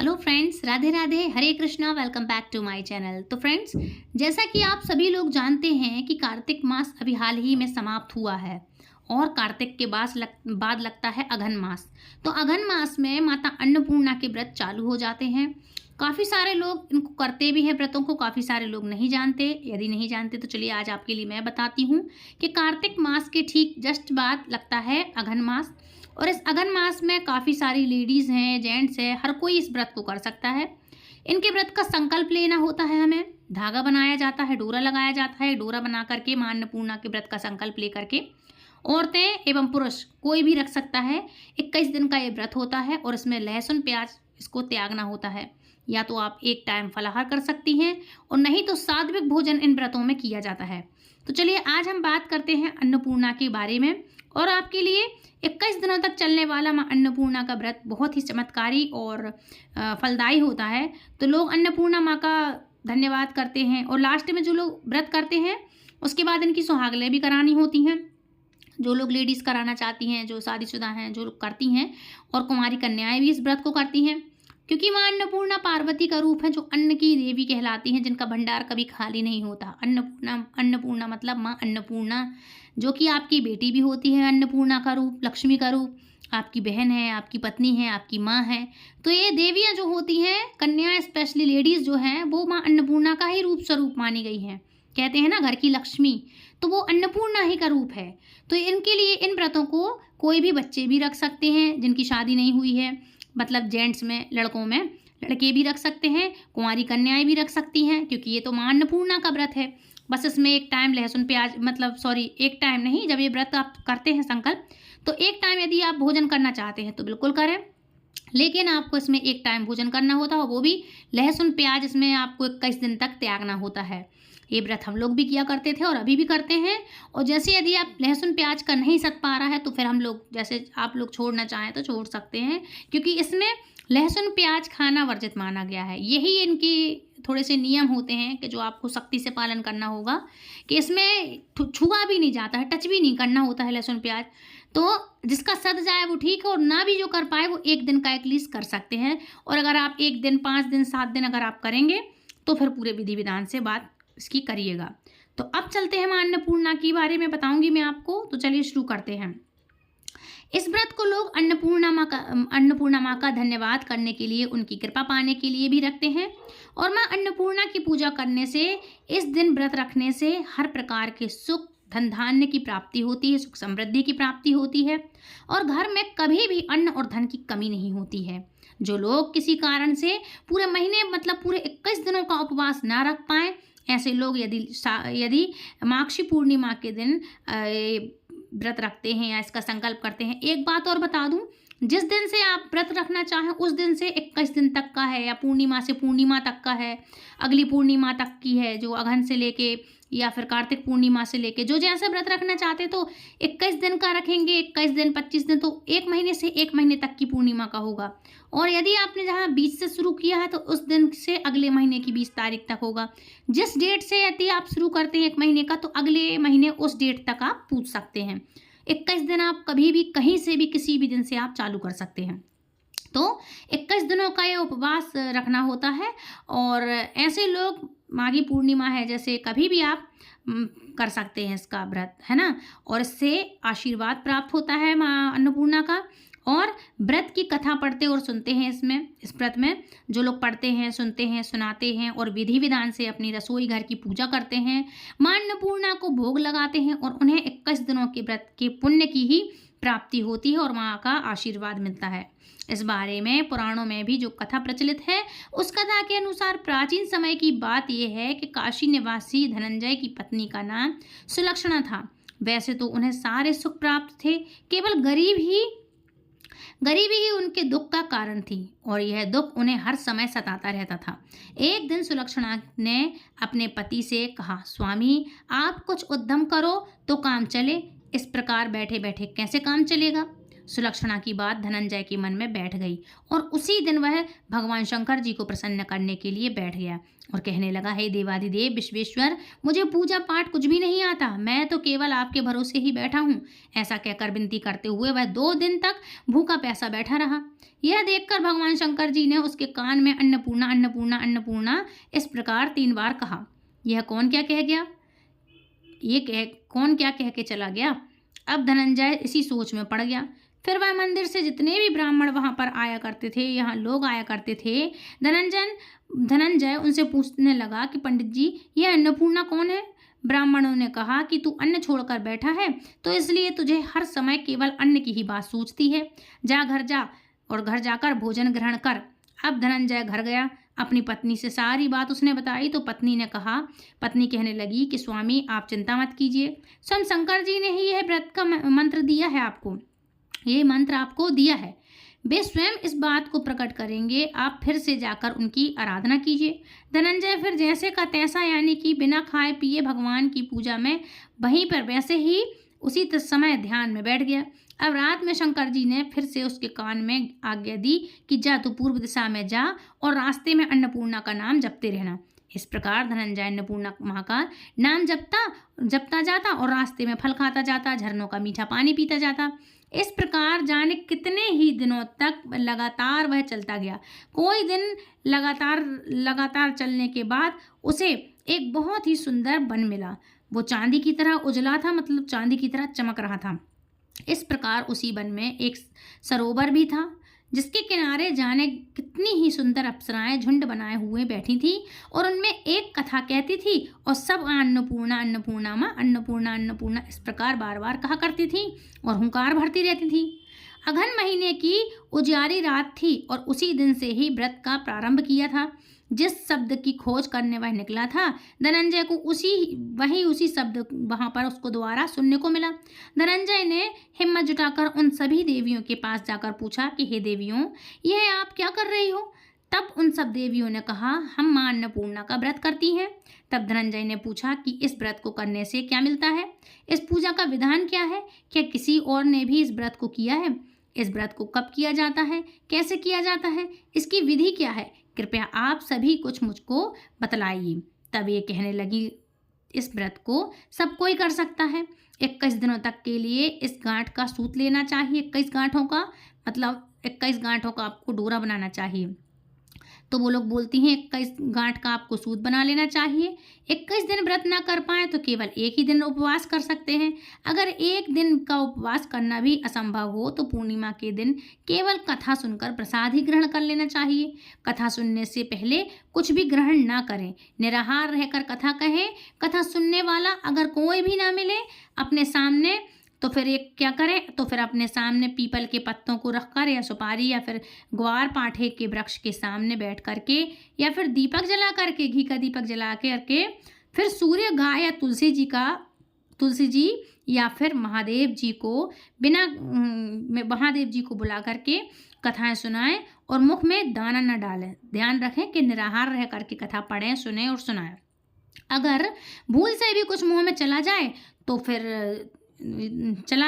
Hello friends, Radhe Radhe, Hare Krishna. Welcome back to my channel. तो friends, जैसा कि आप सभी लोग जानते हैं कि कार्तिक मास अभी हाल ही में समाप्त हुआ है और कार्तिक के बाद लगता है अघन मास। तो अघन मास में माता अन्नपूर्णा के व्रत चालू हो जाते हैं। काफ़ी सारे लोग इनको करते भी हैं व्रतों को, काफ़ी सारे लोग नहीं जानते। यदि नहीं जानते तो चलिए आज आपके लिए मैं बताती हूँ कि कार्तिक मास के ठीक जस्ट बाद लगता है अघन मास। और इस अघन मास में काफ़ी सारी लेडीज़ हैं, जेंट्स हैं, हर कोई इस व्रत को कर सकता है। इनके व्रत का संकल्प लेना होता है हमें। धागा बनाया जाता है, डोरा लगाया जाता है। डोरा बना करके मां अन्नपूर्णा के व्रत का संकल्प ले करके औरतें एवं पुरुष कोई भी रख सकता है। 21 दिन का ये व्रत होता है और इसमें लहसुन प्याज इसको त्यागना होता है। या तो आप एक टाइम फलाहार कर सकती हैं और नहीं तो सात्विक भोजन इन व्रतों में किया जाता है। तो चलिए आज हम बात करते हैं अन्नपूर्णा के बारे में। और आपके लिए 21 दिनों तक चलने वाला मां अन्नपूर्णा का व्रत बहुत ही चमत्कारी और फलदायी होता है। तो लोग अन्नपूर्णा माँ का धन्यवाद करते हैं और लास्ट में जो लोग व्रत करते हैं उसके बाद इनकी सुहागलें भी करानी होती हैं। जो लोग लेडीज़ कराना चाहती हैं, जो शादीशुदा हैं, जो लोग करती हैं, और कुमारी कन्याएं भी इस व्रत को करती हैं। क्योंकि मां अन्नपूर्णा पार्वती का रूप है जो अन्न की देवी कहलाती हैं, जिनका भंडार कभी खाली नहीं होता। अन्नपूर्णा मतलब मां अन्नपूर्णा, जो कि आपकी बेटी भी होती है। अन्नपूर्णा का रूप, लक्ष्मी का रूप, आपकी बहन है, आपकी पत्नी है, आपकी माँ है। तो ये देवियाँ जो होती हैं, कन्या स्पेशली लेडीज़ जो हैं, वो मां अन्नपूर्णा का ही रूप स्वरूप मानी गई हैं। कहते हैं ना घर की लक्ष्मी, तो वो अन्नपूर्णा ही का रूप है। तो इनके लिए इन व्रतों को कोई भी बच्चे भी रख सकते हैं जिनकी शादी नहीं हुई है। मतलब जेंट्स में, लड़कों में लड़के भी रख सकते हैं, कुंवारी कन्याएं भी रख सकती हैं, क्योंकि ये तो मां अन्नपूर्णा का व्रत है। बस इसमें एक टाइम लहसुन प्याज, एक टाइम नहीं, जब ये व्रत आप करते हैं संकल्प, तो एक टाइम यदि आप भोजन करना चाहते हैं तो बिल्कुल करें। लेकिन आपको इसमें एक टाइम भोजन करना होता है, वो भी लहसुन प्याज। इसमें आपको 21 दिन तक त्यागना होता है। ये व्रत हम लोग भी किया करते थे और अभी भी करते हैं। और जैसे यदि आप लहसुन प्याज का नहीं सक पा रहा है तो फिर हम लोग, जैसे आप लोग छोड़ना चाहें तो छोड़ सकते हैं, क्योंकि इसमें लहसुन प्याज खाना वर्जित माना गया है। यही इनकी थोड़े से नियम होते हैं कि जो आपको सख्ती से पालन करना होगा, कि इसमें छुआ भी नहीं जाता है, टच भी नहीं करना होता है लहसुन प्याज। तो जिसका सद जाए वो ठीक है, और ना भी जो कर पाए वो एक दिन का एटलीस्ट कर सकते हैं। और अगर आप 1 दिन, 5 दिन, 7 दिन अगर आप करेंगे तो फिर पूरे विधि विधान से बात इसकी करिएगा। तो अब चलते हैं मां अन्नपूर्णा के बारे में बताऊंगी मैं आपको। तो चलिए शुरू करते हैं। इस व्रत को लोग अन्नपूर्णा माँ का धन्यवाद करने के लिए, उनकी कृपा पाने के लिए भी रखते हैं। और मां अन्नपूर्णा की पूजा करने से, इस दिन व्रत रखने से हर प्रकार के सुख, धन धान्य की प्राप्ति होती है, सुख समृद्धि की प्राप्ति होती है और घर में कभी भी अन्न और धन की कमी नहीं होती है। जो लोग किसी कारण से पूरे महीने पूरे 21 दिनों का उपवास ना रख पाएँ, ऐसे लोग यदि माक्षी पूर्णिमा के दिन व्रत रखते हैं या इसका संकल्प करते हैं। एक बात और बता दूं, जिस दिन से आप व्रत रखना चाहें उस दिन से 21 दिन तक का है, या पूर्णिमा से पूर्णिमा तक का है, अगली पूर्णिमा तक की है, जो अघन से लेके या फिर कार्तिक पूर्णिमा से लेके जो जैसे व्रत रखना चाहते तो 21 दिन का रखेंगे। 21 दिन, 25 दिन, तो 1 महीने से 1 महीने तक की पूर्णिमा का होगा। और यदि आपने जहाँ 20 से शुरू किया है तो उस दिन से अगले महीने की 20 तारीख तक होगा। जिस डेट से यदि आप शुरू करते हैं 1 महीने का, तो अगले महीने उस डेट तक आप पूछ सकते हैं। 21 दिन आप कभी भी, कहीं से भी, किसी भी दिन से आप चालू कर सकते हैं। तो 21 दिनों का ये उपवास रखना होता है। और ऐसे लोग, माघी पूर्णिमा है जैसे, कभी भी आप कर सकते हैं इसका व्रत, है ना। और इससे आशीर्वाद प्राप्त होता है मां अन्नपूर्णा का। और व्रत की कथा पढ़ते और सुनते हैं इस व्रत में जो लोग पढ़ते हैं, सुनते हैं, सुनाते हैं और विधि विधान से अपनी रसोई घर की पूजा करते हैं, मां अन्नपूर्णा को भोग लगाते हैं, और उन्हें 21 दिनों के व्रत के पुण्य की ही प्राप्ति होती है और माँ का आशीर्वाद मिलता है। इस बारे में पुराणों में भी जो कथा प्रचलित है, उस कथा के अनुसार प्राचीन समय की बात यह है कि काशी निवासी धनंजय की पत्नी का नाम सुलक्षणा था। वैसे तो उन्हें सारे सुख प्राप्त थे, केवल गरीबी ही उनके दुख का कारण थी, और यह दुख उन्हें हर समय सताता रहता था। एक दिन सुलक्षणा ने अपने पति से कहा, स्वामी आप कुछ उद्यम करो तो काम चले, इस प्रकार बैठे बैठे कैसे काम चलेगा। सुलक्षणा की बात धनंजय के मन में बैठ गई और उसी दिन वह भगवान शंकर जी को प्रसन्न करने के लिए बैठ गया और कहने लगा, हे देवाधिदेव विश्वेश्वर, मुझे पूजा पाठ कुछ भी नहीं आता, मैं तो केवल आपके भरोसे ही बैठा हूँ। ऐसा कहकर विनती करते हुए वह 2 दिन तक भूखा प्यासा बैठा रहा। यह देखकर भगवान शंकर जी ने उसके कान में अन्नपूर्णा अन्नपूर्णा अन्नपूर्णा इस प्रकार 3 बार कहा। यह कौन क्या कह गया? कौन क्या कह के चला गया? अब धनंजय इसी सोच में पड़ गया। फिर वह मंदिर से जितने भी ब्राह्मण वहां पर आया करते थे, यहाँ लोग आया करते थे, धनंजय उनसे पूछने लगा कि पंडित जी, यह अन्नपूर्णा कौन है? ब्राह्मणों ने कहा कि तू अन्न छोड़कर बैठा है तो इसलिए तुझे हर समय केवल अन्न की ही बात सूझती है। जा घर जा और घर जाकर भोजन ग्रहण कर। अब धनंजय घर गया, अपनी पत्नी से सारी बात उसने बताई तो पत्नी कहने लगी कि स्वामी आप चिंता मत कीजिए, स्वयं शंकर जी ने ही यह व्रत का मंत्र दिया है आपको, ये मंत्र आपको दिया है, वे स्वयं इस बात को प्रकट करेंगे, आप फिर से जाकर उनकी आराधना कीजिए। धनंजय फिर जैसे का तैसा यानी कि बिना खाए पिए भगवान की पूजा में वहीं पर वैसे ही उसी समय ध्यान में बैठ गया। अब रात में शंकर जी ने फिर से उसके कान में आज्ञा दी कि जा तू पूर्व दिशा में जा और रास्ते में अन्नपूर्णा का नाम जपते रहना। इस प्रकार धनंजय अन्नपूर्णा माँ का नाम जपता जाता और रास्ते में फल खाता जाता, झरनों का मीठा पानी पीता जाता। इस प्रकार जाने कितने ही दिनों तक लगातार वह चलता गया। कोई दिन लगातार चलने के बाद उसे एक बहुत ही सुंदर वन मिला। वो चांदी की तरह उजला था, मतलब चांदी की तरह चमक रहा था। इस प्रकार उसी वन में एक सरोवर भी था जिसके किनारे जाने कितनी ही सुंदर अप्सराएं झुंड बनाए हुए बैठी थी और उनमें एक कथा कहती थी और सब अन्नपूर्णा अन्नपूर्णा माँ अन्नपूर्णा अन्नपूर्णा इस प्रकार बार बार कहा करती थी और हुंकार भरती रहती थी। अघन महीने की उजियारी रात थी और उसी दिन से ही व्रत का प्रारंभ किया था। जिस शब्द की खोज करने वह निकला था, धनंजय को उसी शब्द वहां पर उसको दोबारा सुनने को मिला। धनंजय ने हिम्मत जुटाकर उन सभी देवियों के पास जाकर पूछा कि हे देवियों, यह आप क्या कर रही हो? तब उन सब देवियों ने कहा, हम मां अन्नपूर्णा का व्रत करती हैं। तब धनंजय ने पूछा कि इस व्रत को करने से क्या मिलता है? इस पूजा का विधान क्या है? क्या किसी और ने भी इस व्रत को किया है? इस व्रत को कब किया जाता है? कैसे किया जाता है? इसकी विधि क्या है? कृपया आप सभी कुछ मुझको बतलाइए। तब ये कहने लगी, इस व्रत को सब कोई कर सकता है। 21 दिनों तक के लिए इस गांठ का सूत लेना चाहिए। 21 गांठों का मतलब 21 गांठों का आपको डोरा बनाना चाहिए। तो वो लोग बोलती हैं 21 गांठ का आपको सूत बना लेना चाहिए। 21 दिन व्रत ना कर पाए तो केवल एक ही दिन उपवास कर सकते हैं। अगर एक दिन का उपवास करना भी असंभव हो तो पूर्णिमा के दिन केवल कथा सुनकर प्रसाद ही ग्रहण कर लेना चाहिए। कथा सुनने से पहले कुछ भी ग्रहण ना करें, निराहार रहकर कथा कहें। कथा सुनने वाला अगर कोई भी ना मिले अपने सामने तो फिर एक क्या करें, तो फिर अपने सामने पीपल के पत्तों को रखकर या सुपारी या फिर ग्वार पाठे के वृक्ष के सामने बैठ करके या फिर दीपक जला करके, घी का दीपक जला करके फिर सूर्य गाय या तुलसी जी या फिर महादेव जी को बुला करके कथाएं सुनाएं और मुख में दाना न डालें। ध्यान रखें कि निराहार रह करके कथा पढ़ें, सुने और सुनाएं। अगर भूल से भी कुछ मुंह में चला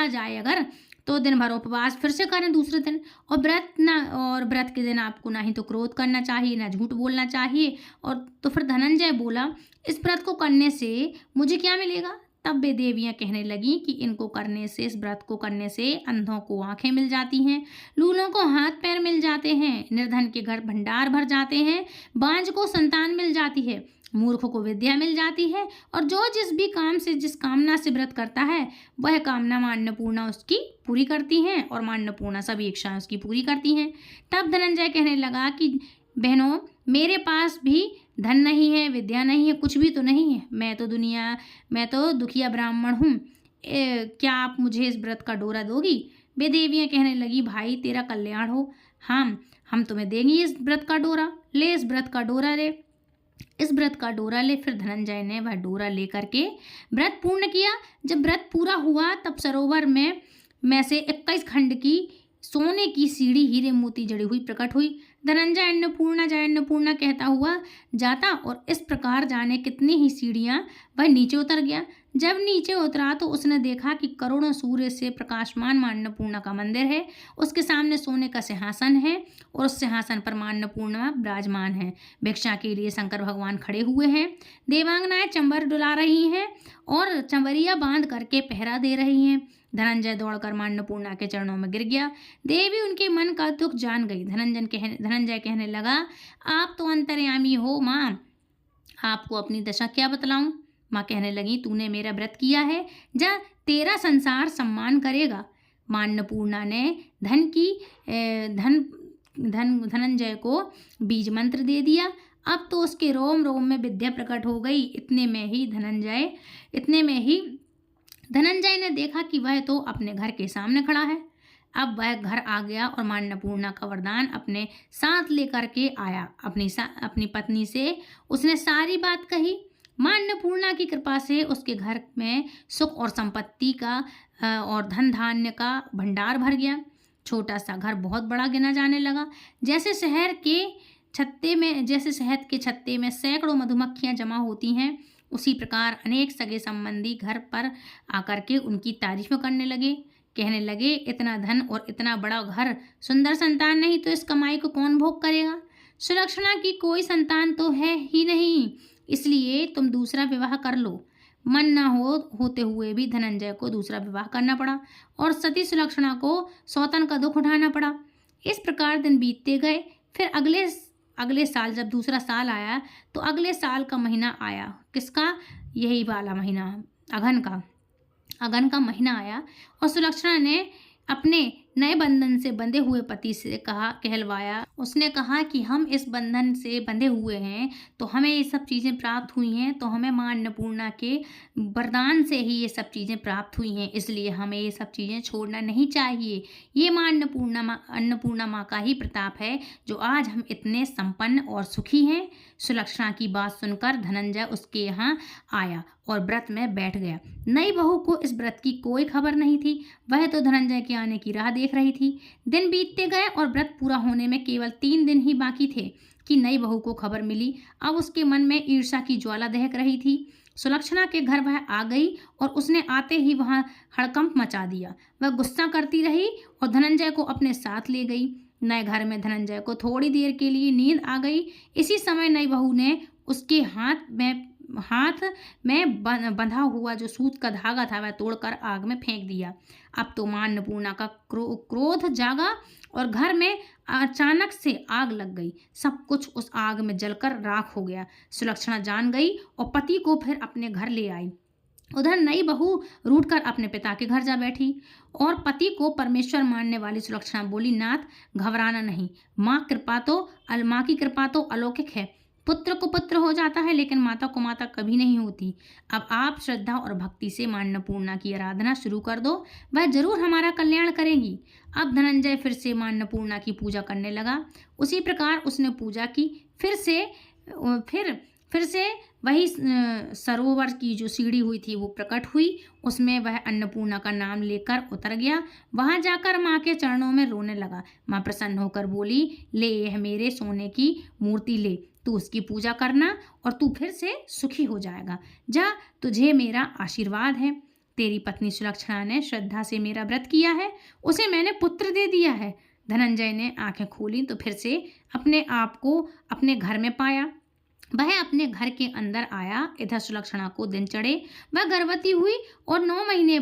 जाए अगर तो दिन भर उपवास फिर से करें दूसरे दिन। और व्रत के दिन आपको ना ही तो क्रोध करना चाहिए, ना झूठ बोलना चाहिए। और तो फिर धनंजय बोला, इस व्रत को करने से मुझे क्या मिलेगा? तब वे देवियां कहने लगी कि इस व्रत को करने से अंधों को आंखें मिल जाती हैं, लूलों को हाथ पैर मिल जाते हैं, निर्धन के घर भंडार भर जाते हैं, बांझ को संतान मिल जाती है, मूर्ख को विद्या मिल जाती है और जो जिस कामना से व्रत करता है वह कामना मां अन्नपूर्णा उसकी पूरी करती हैं और मां अन्नपूर्णा सभी इच्छाएं उसकी पूरी करती हैं। तब धनंजय कहने लगा कि बहनों, मेरे पास भी धन नहीं है, विद्या नहीं है, कुछ भी तो नहीं है। मैं तो दुखिया ब्राह्मण हूँ। क्या आप मुझे इस व्रत का डोरा दोगी? वे देवियाँ कहने लगी, भाई तेरा कल्याण हो, हम तुम्हें देंगी इस व्रत का डोरा। ले इस व्रत का डोरा ले। फिर धनंजय ने वह डोरा ले करके व्रत पूर्ण किया। जब व्रत पूरा हुआ तब सरोवर में से 21 खंड की सोने की सीढ़ी हीरे मोती जड़ी हुई प्रकट हुई। धनंजय अन्नपूर्णा जय अन्नपूर्णा कहता हुआ जाता और इस प्रकार जाने कितनी ही सीढ़ियां वह नीचे उतर गया। जब नीचे उतरा तो उसने देखा कि करोड़ों सूर्य से प्रकाशमान मां अन्नपूर्णा का मंदिर है। उसके सामने सोने का सिंहासन है और उस सिंहासन पर मां अन्नपूर्णा विराजमान है। भिक्षा के लिए शंकर भगवान खड़े हुए हैं। देवांगनाएं चंबर डुला रही हैं और चंबरिया बांध करके पहरा दे रही हैं। धनंजय दौड़कर मां अन्नपूर्णा के चरणों में गिर गया। देवी उनके मन का दुख जान गई। धनंजय कहने लगा, आप तो अंतर्यामी हो मां, आपको अपनी दशा क्या बतलाऊं। माँ कहने लगी, तूने मेरा व्रत किया है, जा तेरा संसार सम्मान करेगा। मां अन्नपूर्णा ने धनंजय को बीज मंत्र दे दिया। अब तो उसके रोम रोम में विद्या प्रकट हो गई। इतने में ही धनंजय ने देखा कि वह तो अपने घर के सामने खड़ा है। अब वह घर आ गया और मां अन्नपूर्णा का वरदान अपने साथ लेकर के आया। अपनी पत्नी से उसने सारी बात कही। मां अन्नपूर्णा की कृपा से उसके घर में सुख और संपत्ति का और धन धान्य का भंडार भर गया। छोटा सा घर बहुत बड़ा गिना जाने लगा। जैसे शहद के छत्ते में सैकड़ों मधुमक्खियां जमा होती हैं, उसी प्रकार अनेक सगे संबंधी घर पर आकर के उनकी तारीफ करने लगे। कहने लगे, इतना धन और इतना बड़ा घर, सुंदर संतान नहीं तो इस कमाई को कौन भोग करेगा। सुलक्षणा की कोई संतान तो है ही नहीं, इसलिए तुम दूसरा विवाह कर लो। मन न होते हुए भी धनंजय को दूसरा विवाह करना पड़ा और सती सुलक्षणा को सौतन का दुख उठाना पड़ा। इस प्रकार दिन बीतते गए। फिर अगले साल जब दूसरा साल आया तो अगले साल का महीना आया। किसका? यही वाला महीना, अगन का महीना आया और सुलक्षणा ने अपने नए बंधन से बंधे हुए पति से कहलवाया। उसने कहा कि हम इस बंधन से बंधे हुए हैं तो हमें ये सब चीज़ें प्राप्त हुई हैं, तो हमें मां अन्नपूर्णा के वरदान से ही ये सब चीज़ें प्राप्त हुई हैं, इसलिए हमें ये सब चीज़ें छोड़ना नहीं चाहिए। ये मां अन्नपूर्णा माँ का ही प्रताप है जो आज हम इतने संपन्न और सुखी हैं। सुलक्षणा की बात सुनकर धनंजय उसके यहाँ आया और व्रत में बैठ गया। नई बहू को इस व्रत की कोई खबर नहीं थी। वह तो धनंजय के आने की राह देख रही थी। दिन बीतते गए और व्रत पूरा होने में केवल 3 दिन ही बाकी थे कि नई बहू को खबर मिली। अब उसके मन में ईर्ष्या की ज्वाला दहक रही थी। सुलक्षणा के घर वह आ गई और उसने आते ही वहां हड़कंप मचा दिया। वह गुस्सा करती रही और धनंजय को अपने साथ ले गई। नए घर में धनंजय को थोड़ी देर के लिए नींद आ गई। इसी समय नई बहू ने उसके हाथ में बंधा हुआ जो सूत का धागा था वह तोड़कर आग में फेंक दिया। अब तो मां अन्नपूर्णा का क्रोध जागा और घर में अचानक से आग लग गई। सब कुछ उस आग में जलकर राख हो गया। सुलक्षणा जान गई और पति को फिर अपने घर ले आई। उधर नई बहू रूठकर अपने पिता के घर जा बैठी और पति को परमेश्वर मानने वाली सुलक्षणा बोली, नाथ घबराना नहीं, माँ की कृपा तो अलौकिक है। पुत्र को पुत्र हो जाता है लेकिन माता को माता कभी नहीं होती। अब आप श्रद्धा और भक्ति से मां अन्नपूर्णा की आराधना शुरू कर दो, वह जरूर हमारा कल्याण करेंगी। अब धनंजय फिर से मां अन्नपूर्णा की पूजा करने लगा। उसी प्रकार उसने पूजा की। फिर से वही सरोवर की जो सीढ़ी हुई थी वो प्रकट हुई। उसमें वह अन्नपूर्णा का नाम लेकर उतर गया। वहां जाकर माँ के चरणों में रोने लगा। माँ प्रसन्न होकर बोली, ले यह मेरे सोने की मूर्ति ले, तू उसकी पूजा करना और तू फिर से सुखी हो जाएगा। जा, तुझे मेरा आशीर्वाद है। तेरी पत्नी सुलक्षणा ने श्रद्धा से मेरा व्रत किया है, उसे मैंने पुत्र दे दिया है। धनंजय ने आंखें खोली तो फिर से अपने आप को अपने घर में पाया। वह अपने घर के अंदर आया। इधर सुलक्षणा को दिन चढ़े। वह गर्भवती हुई और 9 महीने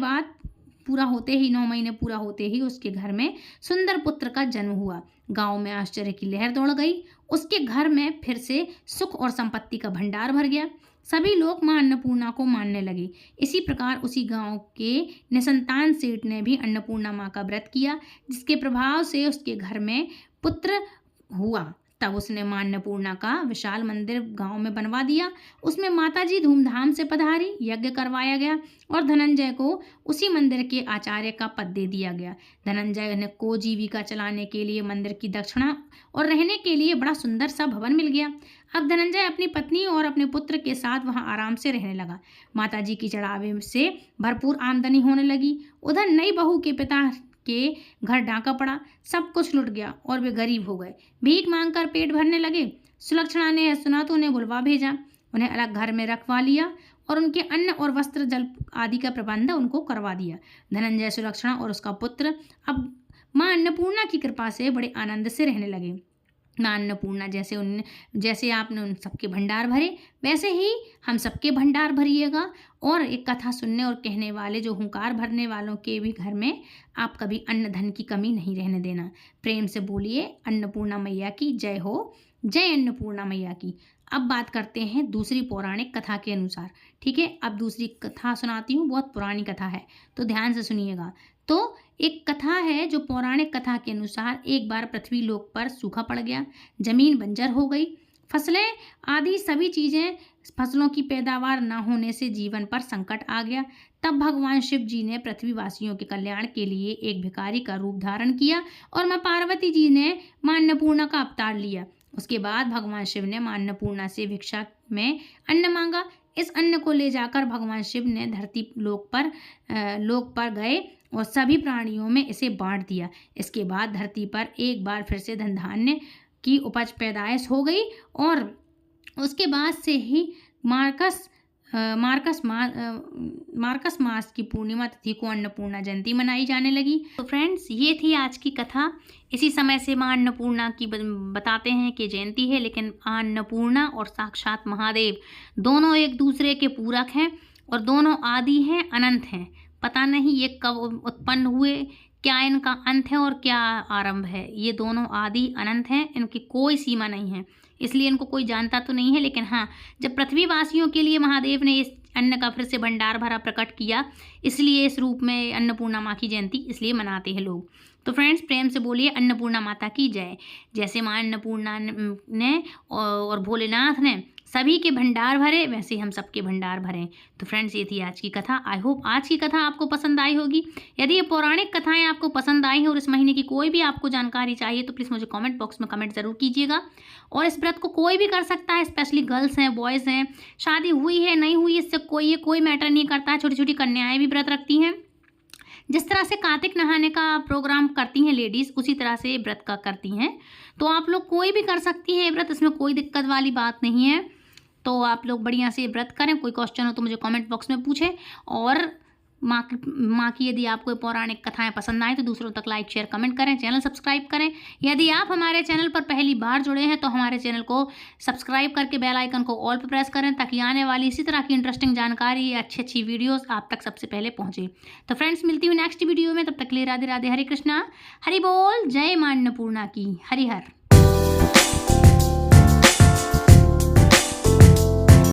पूरा होते ही उसके घर में सुंदर पुत्र का जन्म हुआ। गांव में आश्चर्य की लहर दौड़ गई। उसके घर में फिर से सुख और संपत्ति का भंडार भर गया। सभी लोग मां अन्नपूर्णा को मानने लगे। इसी प्रकार उसी गांव के निसंतान सेठ ने भी अन्नपूर्णा माँ का व्रत किया, जिसके प्रभाव से उसके घर में पुत्र हुआ। तब उसने मां अन्नपूर्णा का विशाल मंदिर गांव में बनवा दिया। उसमें माताजी धूमधाम से पधारी, यज्ञ करवाया गया और धनंजय को उसी मंदिर के आचार्य का पद दे दिया गया। धनंजय को जीविका चलाने के लिए मंदिर की दक्षिणा और रहने के लिए बड़ा सुंदर सा भवन मिल गया। अब धनंजय अपनी पत्नी और अपने पुत्र के साथ वहां आराम से रहने लगा। माताजी की चढ़ावे से भरपूर आमदनी होने लगी। उधर नई बहू के पिता के घर डाका पड़ा, सब कुछ लुट गया और वे गरीब हो गए। भीख मांगकर पेट भरने लगे। सुलक्षणा ने सुना तो उन्हें बुलवा भेजा, उन्हें अलग घर में रखवा लिया और उनके अन्न और वस्त्र जल आदि का प्रबंध उनको करवा दिया। धनंजय, सुलक्षणा और उसका पुत्र अब माँ अन्नपूर्णा की कृपा से बड़े आनंद से रहने लगे। माँ अन्नपूर्णा जैसे आपने उन सबके भंडार भरे, वैसे ही हम सबके भंडार भरिएगा। और एक कथा सुनने और कहने वाले जो हुंकार भरने वालों के भी घर में आप कभी अन्न धन की कमी नहीं रहने देना। प्रेम से बोलिए अन्नपूर्णा मैया की जय हो, जय अन्नपूर्णा मैया की। अब बात करते हैं दूसरी पौराणिक कथा के अनुसार। ठीक है, अब दूसरी कथा सुनाती हूँ, बहुत पुरानी कथा है तो ध्यान से सुनिएगा। तो एक कथा है जो पौराणिक कथा के अनुसार एक बार पृथ्वी लोक पर सूखा पड़ गया, जमीन बंजर हो गई, फसलें आदि सभी चीज़ें, फसलों की पैदावार न होने से जीवन पर संकट आ गया। तब भगवान शिव जी ने पृथ्वीवासियों के कल्याण के लिए एक भिखारी का रूप धारण किया और माँ पार्वती जी ने माँ अन्नपूर्णा का अवतार लिया। उसके बाद भगवान शिव ने माँ अन्नपूर्णा से भिक्षा में अन्न मांगा। इस अन्न को ले जाकर भगवान शिव ने धरती लोक पर गए और सभी प्राणियों में इसे बांट दिया। इसके बाद धरती पर एक बार फिर से धन धान्य की उपज पैदाइश हो गई और उसके बाद से ही मार्कस मास की पूर्णिमा तिथि को अन्नपूर्णा जयंती मनाई जाने लगी। तो फ्रेंड्स, ये थी आज की कथा। इसी समय से माँ अन्नपूर्णा की बताते हैं कि जयंती है, लेकिन अन्नपूर्णा और साक्षात महादेव दोनों एक दूसरे के पूरक हैं और दोनों आदि हैं, अनंत हैं। पता नहीं ये कब उत्पन्न हुए, क्या इनका अंत है और क्या आरंभ है। ये दोनों आदि अनंत हैं, इनकी कोई सीमा नहीं है, इसलिए इनको कोई जानता तो नहीं है। लेकिन हाँ, जब पृथ्वीवासियों के लिए महादेव ने इस अन्न का फिर से भंडार भरा प्रकट किया, इसलिए इस रूप में अन्नपूर्णा माँ की जयंती इसलिए मनाते हैं लोग। तो फ्रेंड्स, प्रेम से बोलिए अन्नपूर्णा माता की जय। जैसे माँ अन्नपूर्णा ने और भोलेनाथ ने सभी के भंडार भरे, वैसे हम सबके भंडार भरें। तो फ्रेंड्स, ये थी आज की कथा। आई होप आज की कथा आपको पसंद आई होगी। यदि ये पौराणिक कथाएं आपको पसंद आई हैं और इस महीने की कोई भी आपको जानकारी चाहिए तो प्लीज़ मुझे कमेंट बॉक्स में कमेंट ज़रूर कीजिएगा। और इस व्रत को कोई भी कर सकता है, स्पेशली गर्ल्स हैं, बॉयज़ हैं, शादी हुई है नहीं हुई, इससे कोई मैटर नहीं करता है। छोटी छोटी कन्याएँ भी व्रत रखती हैं। जिस तरह से कार्तिक नहाने का प्रोग्राम करती हैं लेडीज़, उसी तरह से व्रत का करती हैं। तो आप लोग कोई भी कर सकती हैं व्रत, इसमें कोई दिक्कत वाली बात नहीं है। तो आप लोग बढ़िया से व्रत करें। कोई क्वेश्चन हो तो मुझे कमेंट बॉक्स में पूछें। और माँ की यदि आपको पौराणिक कथाएं पसंद आए तो दूसरों तक लाइक शेयर कमेंट करें, चैनल सब्सक्राइब करें। यदि आप हमारे चैनल पर पहली बार जुड़े हैं तो हमारे चैनल को सब्सक्राइब करके बेल आइकन को ऑल पर प्रेस करें, ताकि आने वाली इसी तरह की इंटरेस्टिंग जानकारी, अच्छी अच्छी वीडियोस आप तक सबसे पहले पहुँचे। तो फ्रेंड्स, मिलती हूँ नेक्स्ट वीडियो में। तब तक के लिए राधे राधे, हरे कृष्णा, हरि बोल, जय माँ अन्नपूर्णा की, हरि हर।